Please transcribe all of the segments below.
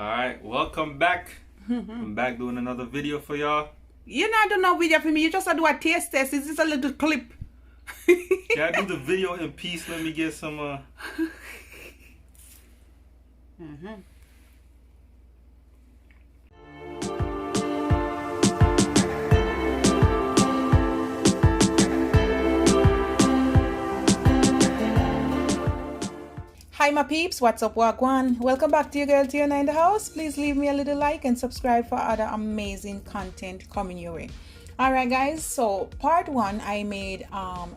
Alright, welcome back. I'm back doing another video for y'all. You not do no video for me, you just do a taste test. It's just a little clip. Can I do the video in peace? Let me get some Hi my peeps, what's up, Wagwan? Welcome back to your girl Tiana in the house. Please leave me a little like and subscribe for other amazing content coming your way. Alright guys, so part 1 I made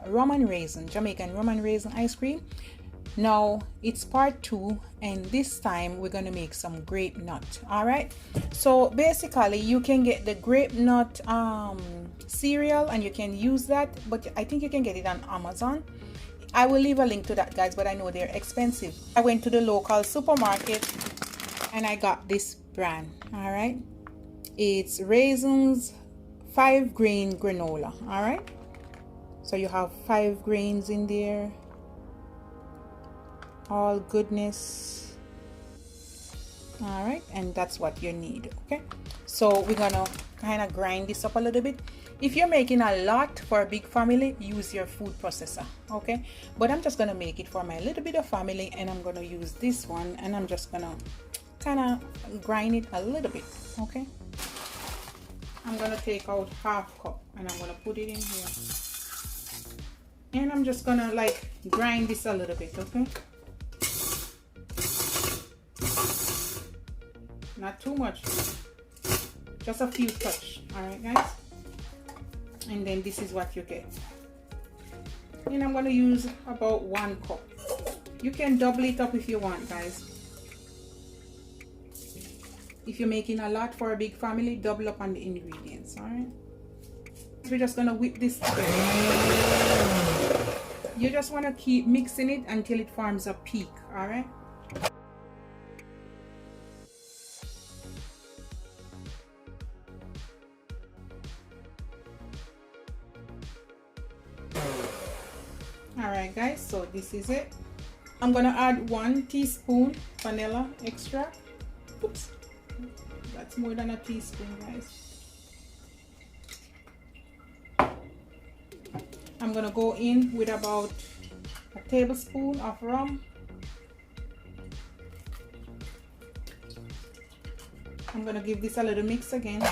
rum and raisin, Jamaican rum and raisin ice cream. Now it's part 2 and this time we're gonna make some grape nut. Alright, so basically you can get the grape nut cereal and you can use that, but I think you can get it on Amazon. I will leave a link to that, guys, but I know they're expensive. I went to the local supermarket and I got this brand. All right, it's Raisins 5-grain granola. All right, so you have 5 grains in there, all goodness. All right, and that's what you need. Okay, so we're gonna kind of grind this up a little bit. If you're making a lot for a big family, use your food processor, okay? But I'm just gonna make it for my little bit of family, and I'm gonna use this one, and I'm just gonna kind of grind it a little bit, okay? I'm gonna take out 1/2 cup and I'm gonna put it in here, and I'm just gonna like grind this a little bit, okay? Not too much, just a few touch. All right guys, and then this is what you get. And I'm going to use about 1 cup. You can double it up if you want, guys. If you're making a lot for a big family, double up on the ingredients. All right, we're just going to whip this together. You just want to keep mixing it until it forms a peak. All right, alright guys, so this is it. I'm gonna add 1 teaspoon vanilla extract. Oops, that's more than a teaspoon, guys. I'm gonna go in with about a tablespoon of rum. I'm gonna give this a little mix again.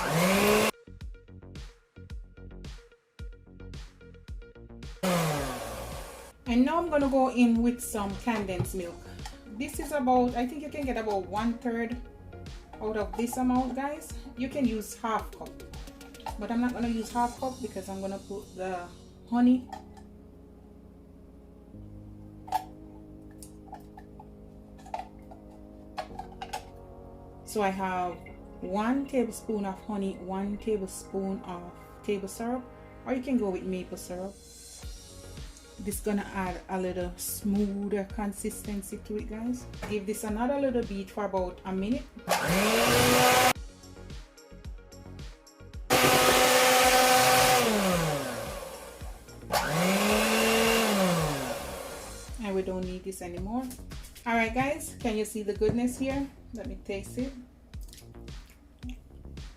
And now I'm going to go in with some condensed milk. This is about, I think you can get about 1/3 out of this amount, guys. You can use 1/2 cup, but I'm not going to use 1/2 cup because I'm going to put the honey. So I have 1 tablespoon of honey, 1 tablespoon of table syrup, or you can go with maple syrup. This is gonna add a little smoother consistency to it, guys. Give this another little beat for about a minute. And we don't need this anymore. All right guys, can you see the goodness here? Let me taste it.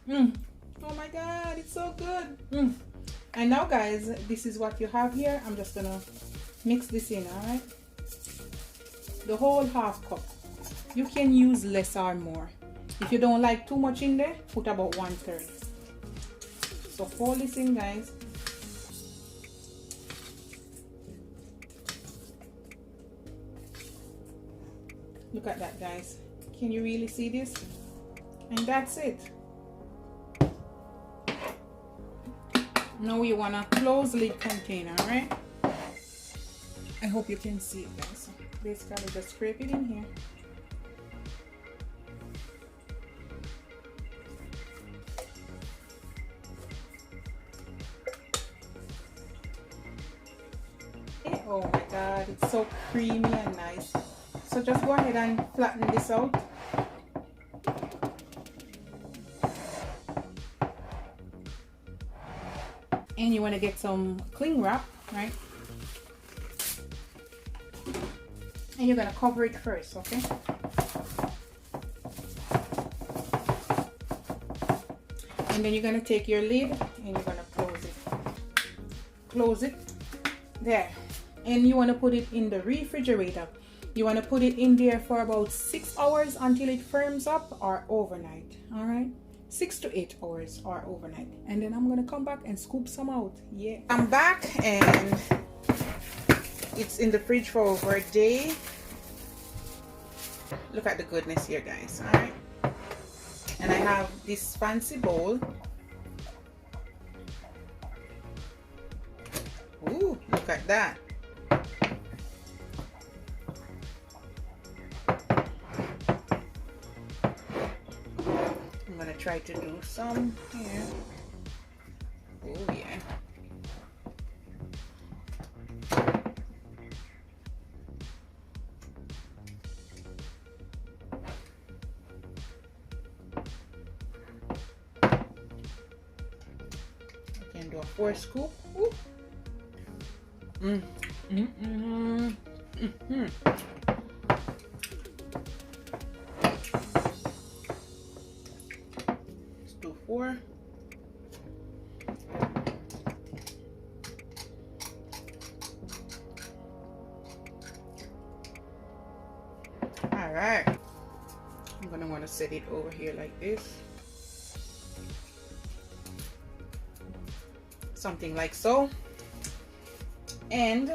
Oh my god, it's so good. And now guys, this is what you have here. I'm just gonna mix this in. All right, the whole 1/2 cup. You can use less or more. If you don't like too much in there, put about 1/3. So pour this in, guys. Look at that, guys. Can you really see this? And that's it. Now you want a closed lid container, right? I hope you can see it, guys. So basically just scrape it in here. Oh my god, it's so creamy and nice. So just go ahead and flatten this out. And you want to get some cling wrap, right? And you're going to cover it first, okay? And then you're gonna take your lid and you're gonna close it. Close it. There. And you wanna put it in the refrigerator. You wanna put it in there for about 6 hours until it firms up, or overnight. Alright? 6 to 8 hours or overnight. And then I'm gonna come back and scoop some out. Yeah. I'm back and it's in the fridge for over a day. Look at the goodness here, guys. Alright. And I have this fancy bowl. Ooh, look at that. I'm gonna try to do some here. Oh yeah. I can do a 4 scoop. Ooh. Let's do 4. All right. I'm gonna want to set it over here like this. Something like so. And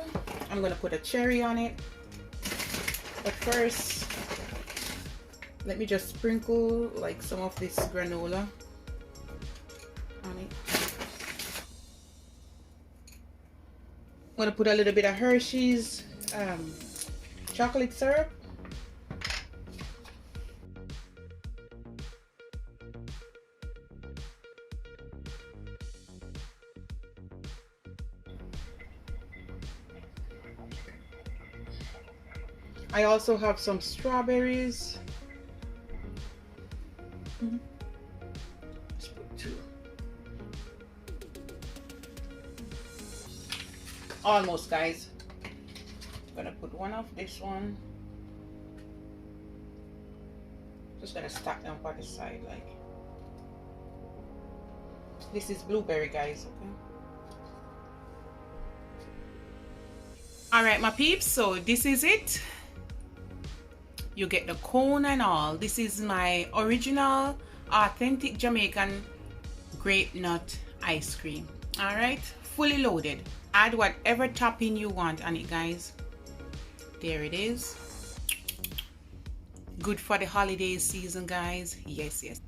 I'm gonna put a cherry on it. But first, let me just sprinkle like some of this granola on it. I'm gonna put a little bit of Hershey's chocolate syrup. I also have some strawberries. Let's put 2. Almost, guys. I'm gonna put 1 of this one. Just gonna stack them by the side like. This is blueberry, guys. Okay. All right, my peeps. So this is it. You get the cone and all. This is my original, authentic Jamaican grape nut ice cream. All right, fully loaded. Add whatever topping you want on it, guys. There it is. Good for the holiday season, guys. Yes, yes.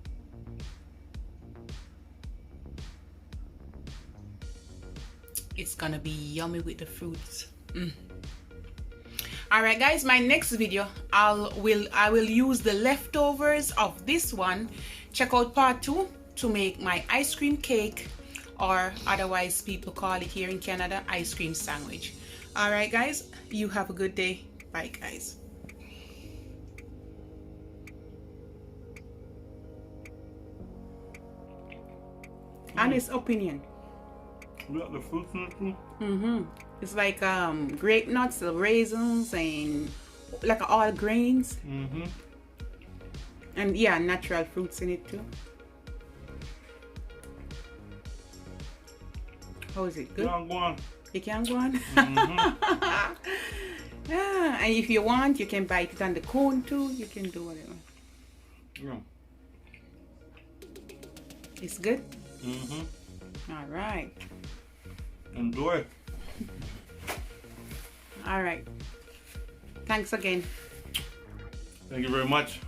It's gonna be yummy with the fruits. Alright guys, my next video I will use the leftovers of this one. Check out part 2 to make my ice cream cake, or otherwise people call it here in Canada ice cream sandwich. Alright guys, you have a good day. Bye guys. Honest opinion. You got the fruits in it too? It's like grape nuts, the raisins, and like all grains. And yeah, natural fruits in it too. How is it? Good? Yeah, go on. You can go on? Yeah, and if you want, you can bite it on the cone too. You can do whatever. Yeah. It's good? All right. Enjoy. All right. Thanks again. Thank you very much.